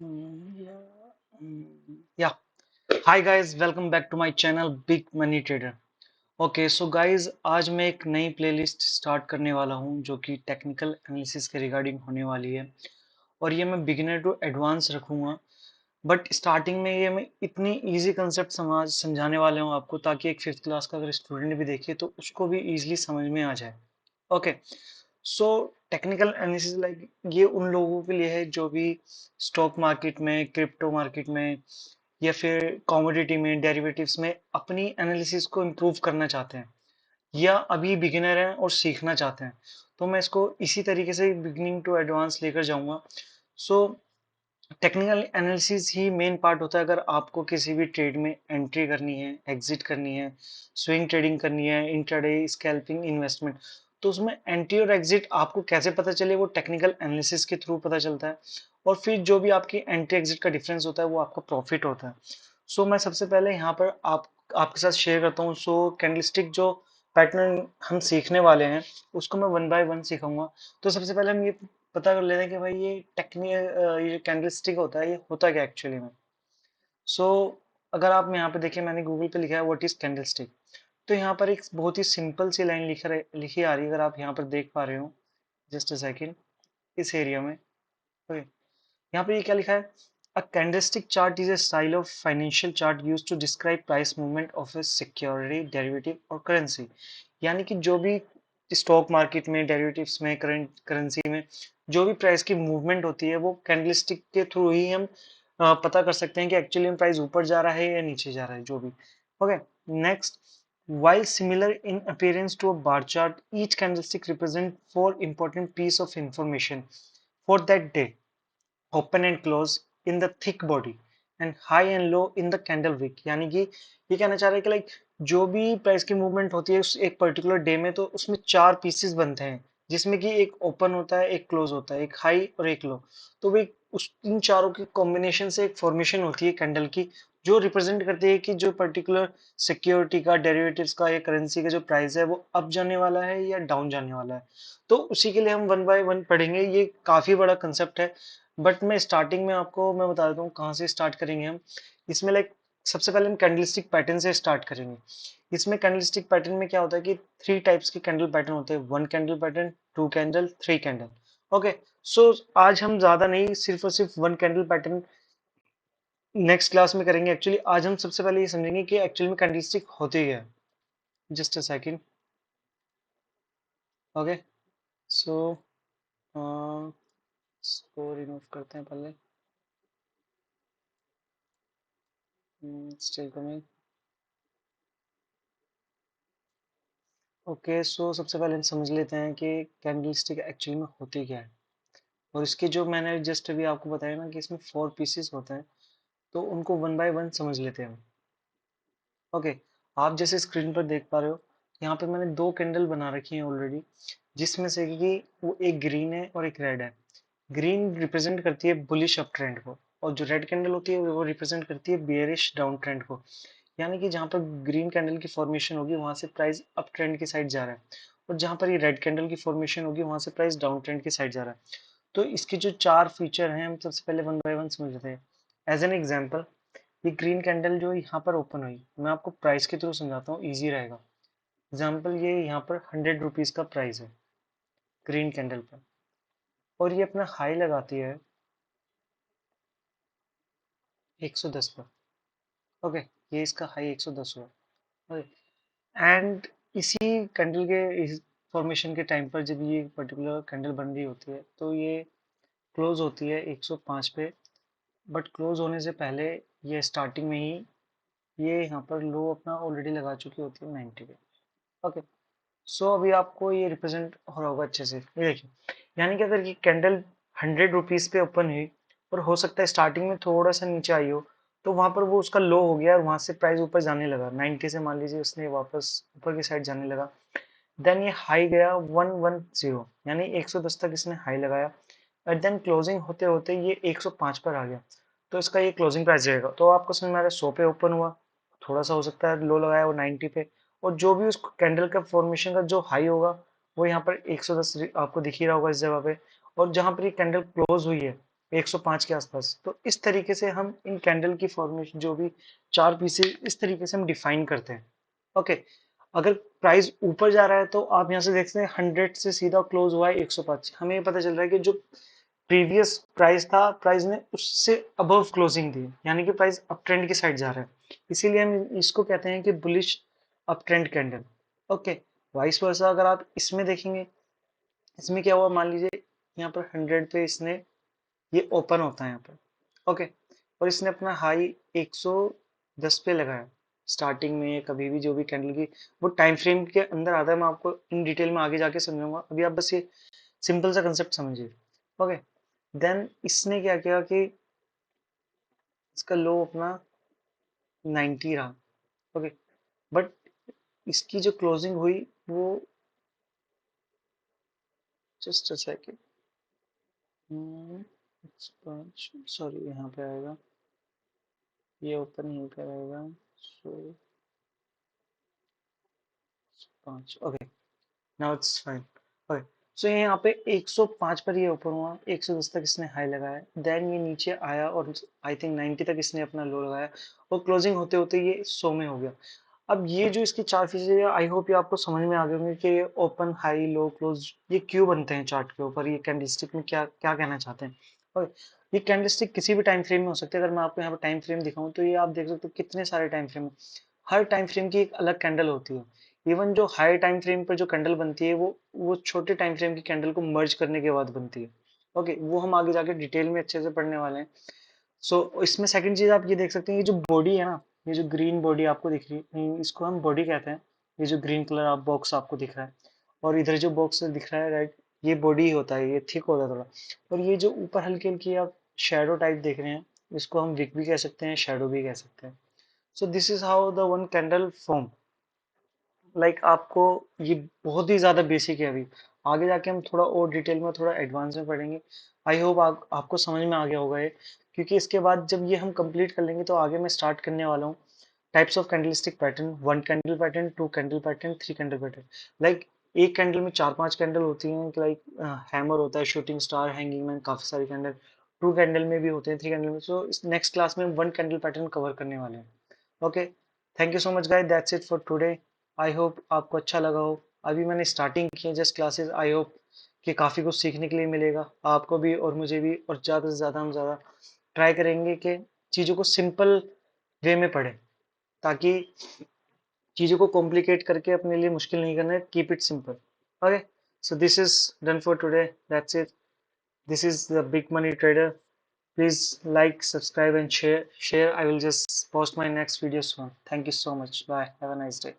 Yeah. Hi guys, welcome back to my channel Big Money Trader. Okay so guys, आज मैं एक नई playlist start करने वाला हूं जो कि टेक्निकल एनालिसिस के रिगार्डिंग होने वाली है। और ये मैं बिगिनर टू एडवांस रखूंगा। बट स्टार्टिंग में ये मैं इतनी इजी कंसेप्ट समझाने वाले हूँ आपको, ताकि एक फिफ्थ क्लास का अगर स्टूडेंट भी देखे तो उसको भी इजीली समझ में आ जाए। Okay, so technical analysis like ये उन लोगों के लिए है जो भी स्टॉक मार्केट में, क्रिप्टो मार्केट में या फिर कमोडिटी में, डेरिवेटिव्स में अपनी एनालिसिस को इम्प्रूव करना चाहते हैं, या अभी बिगिनर हैं और सीखना चाहते हैं। तो मैं इसको इसी तरीके से बिगिनिंग टू एडवांस लेकर जाऊंगा। सो टेक्निकल एनालिसिस ही मेन पार्ट होता है अगर आपको किसी भी ट्रेड में एंट्री करनी है, एग्जिट करनी है, स्विंग ट्रेडिंग करनी है, इंट्राडे, स्कैल्पिंग, इन्वेस्टमेंट। तो उसमें एंट्री और एग्जिट आपको कैसे पता चले, वो टेक्निकल एनालिसिस के थ्रू पता चलता है। और फिर जो भी आपकी एंट्री एग्जिट का डिफरेंस होता है वो आपका प्रॉफिट होता है। सो मैं सबसे पहले यहाँ पर आपके साथ शेयर करता हूँ। सो कैंडलस्टिक जो पैटर्न हम सीखने वाले हैं उसको मैं वन बाय वन सिखाऊंगा। तो सबसे पहले हम ये पता कर लेते हैं कि भाई ये ये कैंडलस्टिक होता है, ये होता क्या एक्चुअली में। सो अगर आप यहाँ पे देखिए, मैंने गूगल पे लिखा है व्हाट इज कैंडलस्टिक। तो यहाँ पर एक बहुत ही सिंपल सी लाइन लिखी आ रही है, अगर आप यहाँ पर देख पा रहे हो। जस्ट अ सेकेंड, इस एरिया में। ओके, यहाँ पे ये क्या लिखा है? A candlestick chart is a style of financial chart used to describe price movement of a security, derivative or currency. यानी कि जो भी स्टॉक मार्केट में, डेरिवेटिव्स में, करंट करेंसी में जो भी प्राइस की मूवमेंट होती है वो कैंडलस्टिक के थ्रू ही हम पता कर सकते हैं कि एक्चुअली में प्राइस ऊपर जा रहा है या नीचे जा रहा है, जो भी। Okay, next, while similar in appearance to a bar chart, each candlestick represents four important pieces of information for that day: open and close in the thick body and high and low in the candle wick। यानी कि ये कहना चाह रहा है कि like जो भी प्राइस की मूवमेंट होती है उस एक पर्टिकुलर डे में, तो उसमें चार पीसेस बनते हैं, जिसमें कि एक ओपन होता है, एक क्लोज होता है, एक हाई और एक लो। तो वे उस इन चारों के कॉम्बिनेशन से एक फॉर्मेशन होती है कैंडल की, जो रिप्रेजेंट करती है कि जो पर्टिकुलर सिक्योरिटी का, डेरिवेटिव्स का या करेंसी का जो प्राइस है वो अप जाने वाला है या डाउन जाने वाला है। तो उसी के लिए हम वन बाय वन पढ़ेंगे। ये काफी बड़ा कंसेप्ट है, बट मैं स्टार्टिंग में आपको मैं बता देता हूँ कहाँ से स्टार्ट करेंगे हम। इसमें लाइक सबसे पहले हम कैंडलस्टिक पैटर्न से स्टार्ट करेंगे। इसमें कैंडलस्टिक पैटर्न में क्या होता है कि थ्री टाइप्स के कैंडल पैटर्न होते हैं: one candle pattern, two candle, three candle. Okay, so आज हम ज्यादा नहीं, सिर्फ और सिर्फ one candle pattern next class में करेंगे। एक्चुअली आज हम सबसे पहले ये समझेंगे कि एक्चुअली में कैंडलस्टिक होती क्या है। Just a second. ओके, सो इसको रिमूव करते हैं पहले। Still coming. ओके, सो सबसे पहले हम समझ लेते हैं कि कैंडलस्टिक एक्चुअली में होती क्या है। और इसके जो मैंने जस्ट अभी आपको बताया ना कि इसमें फोर पीसेस होते हैं, तो उनको वन बाय वन समझ लेते हैं हम। ओके, आप जैसे स्क्रीन पर देख पा रहे हो, यहाँ पे मैंने दो कैंडल बना रखी हैं ऑलरेडी, जिसमें से कि वो एक ग्रीन है और एक रेड है। ग्रीन रिप्रेजेंट करती है बुलिश अप ट्रेंड को, और जो रेड कैंडल होती है वो रिप्रेजेंट करती है बियरिश डाउन ट्रेंड को। यानी कि जहाँ पर ग्रीन कैंडल की फॉर्मेशन होगी वहां से प्राइस अप ट्रेंड की साइड जा रहा है, और जहाँ पर ये रेड कैंडल की फॉर्मेशन होगी वहां से प्राइस डाउन ट्रेंड की साइड जा रहा है। तो इसके जो चार फीचर हैं हम सबसे पहले वन बाय वन समझ लेते हैं। एज एन एग्जाम्पल, ये ग्रीन कैंडल जो यहाँ पर ओपन हुई, मैं आपको प्राइस के थ्रू समझाता हूँ, ईजी रहेगा। एग्जाम्पल, ये यहाँ पर 100 रुपीज का प्राइस है ग्रीन कैंडल पर, और ये अपना हाई लगाती है 110 पर। ओके, ये इसका हाई 110 हुआ। एंड इसी कैंडल के इस फॉर्मेशन के टाइम पर जब ये पर्टिकुलर कैंडल बन रही होती है तो ये क्लोज होती है 105 पे। बट क्लोज होने से पहले ये स्टार्टिंग में ही ये यहाँ पर लो अपना ऑलरेडी लगा चुकी होती है 90 पे। ओके, सो अभी आपको ये रिप्रेजेंट हो रहा होगा अच्छे से, ये देखिए। यानी कि अगर ये कैंडल 100 रुपीज पे ओपन हुई और हो सकता है स्टार्टिंग में थोड़ा सा नीचे आई हो, तो वहां पर वो उसका लो हो गया और वहां से प्राइस ऊपर जाने लगा 90 से, मान लीजिए उसने वापस ऊपर की साइड जाने लगा। देन ये हाई गया 110, यानी 110 तक इसने हाई लगाया। और देन क्लोजिंग होते होते ये 105 पर आ गया, तो इसका ये क्लोजिंग प्राइस रहेगा। तो आपको समझ में आ रहा है, 100 पे ओपन हुआ, थोड़ा सा हो सकता है लो लगाया वो 90 पे, और जो भी उस कैंडल का फॉर्मेशन का जो हाई होगा वो यहाँ पर 110 आपको दिख ही रहा होगा इस जगह पे। और जहां पर ये कैंडल क्लोज हुई है 105 के आसपास। तो इस तरीके से हम इन कैंडल की फॉर्मेशन जो भी चार पीसेस इस तरीके से हम डिफाइन करते हैं। ओके, अगर प्राइस ऊपर जा रहा है तो आप यहाँ से देख सकते हैं 100 से सीधा क्लोज हुआ है 105। हमें ये पता चल रहा है कि जो प्रीवियस प्राइस था, प्राइस ने उससे अबव क्लोजिंग दी, यानी कि प्राइस अप ट्रेंड की साइड जा रहा है, इसीलिए हम इसको कहते हैं कि bullish up trend candle. Okay, vice versa अगर आप इसमें देखेंगे, इसमें क्या हुआ, मान लीजिए यहाँ पर 100 पे इसने ये ओपन होता है यहाँ पर। ओके, और इसने अपना हाई 110 पे लगाया स्टार्टिंग में। कभी भी जो भी कैंडल की वो टाइम फ्रेम के अंदर आता है, मैं आपको इन डिटेल में आगे जाके समझाऊंगा, अभी आप बस ये सिंपल सा कंसेप्ट समझिए। ओके, देन इसने क्या किया कि इसका लो अपना 90 रहा। ओके, बट इसकी जो क्लोजिंग हुई वो, जस्ट अ सेकेंड, सॉरी यहाँ पे आएगा, ये ओपन यहीं पे रहेगा। So 5, okay, now it's fine. Okay, so यहाँ पे 105 पर ये ओपन हुआ, 110 तक इसने हाई लगाया, देन ये नीचे आया और आई थिंक 90 तक इसने अपना लो लगाया, और क्लोजिंग होते होते ये 100 में हो गया। अब ये जो इसकी चार फीचर है, आई होप ये आपको समझ में आ गए होंगे कि ये ओपन हाई लो क्लोज ये क्यों बनते हैं चार्ट के ऊपर, ये कैंडलस्टिक में क्या क्या कहना चाहते हैं। और ये कैंडलस्टिक किसी भी टाइम फ्रेम में हो सकते हैं। अगर मैं आपको यहाँ पर टाइम फ्रेम दिखाऊं तो ये आप देख सकते हो कितने सारे टाइम फ्रेम, हर टाइम फ्रेम की एक अलग कैंडल होती है। इवन जो हाई टाइम फ्रेम पर जो कैंडल बनती है वो छोटे टाइम फ्रेम की कैंडल को मर्ज करने के बाद बनती है। ओके, वो हम आगे जाके डिटेल में अच्छे से पढ़ने वाले हैं। सो इसमें सेकंड चीज आप ये देख सकते हैं, ये जो बॉडी है ना, ये जो ग्रीन बॉडी आपको दिख रही है, इसको हम बॉडी कहते हैं। ये जो ग्रीन कलर आप बॉक्स आपको दिख रहा है, और इधर जो बॉक्स दिख रहा है राइट, ये बॉडी होता है, ये थिक होता है थोड़ा। और ये जो ऊपर हल्की हल्की आप शेडो टाइप देख रहे हैं, इसको हम विक भी कह सकते हैं, शेडो भी कह सकते हैं। So this is how the one candle form. Like आपको ये बहुत ही ज्यादा बेसिक है, अभी आगे जाके हम थोड़ा और डिटेल में थोड़ा एडवांस में पढ़ेंगे। आई होप आपको समझ में आ गया होगा ये, क्योंकि इसके बाद जब ये हम कंप्लीट कर लेंगे तो आगे मैं स्टार्ट करने वाला हूँ types of candlestick pattern, one candle pattern, two candle pattern, three candle pattern. Like एक कैंडल में चार पांच कैंडल होती हैं, लाइक हैमर होता है, शूटिंग स्टार, हैंगिंग मैन, काफी सारी कैंडल। टू कैंडल में भी होते हैं, थ्री कैंडल में। सो इस नेक्स्ट क्लास में वन कैंडल पैटर्न कवर करने वाले हैं। Okay, thank you so much guys, that's it for today. I hope आपको अच्छा लगा हो। अभी मैंने स्टार्टिंग की है जस्ट क्लासेस, आई होप कि काफ़ी कुछ सीखने के लिए मिलेगा आपको भी और मुझे भी, और ज़्यादा से ज़्यादा हम ज़्यादा ट्राई करेंगे कि चीज़ों को सिंपल वे में पढ़ें, ताकि चीज़ों को कॉम्प्लिकेट करके अपने लिए मुश्किल नहीं करना है, keep it simple. Okay, so this is done for today, that's it. This is the big money trader. Please like, subscribe and share. I will just post my next video soon. Thank you so much. Bye. Have a nice day.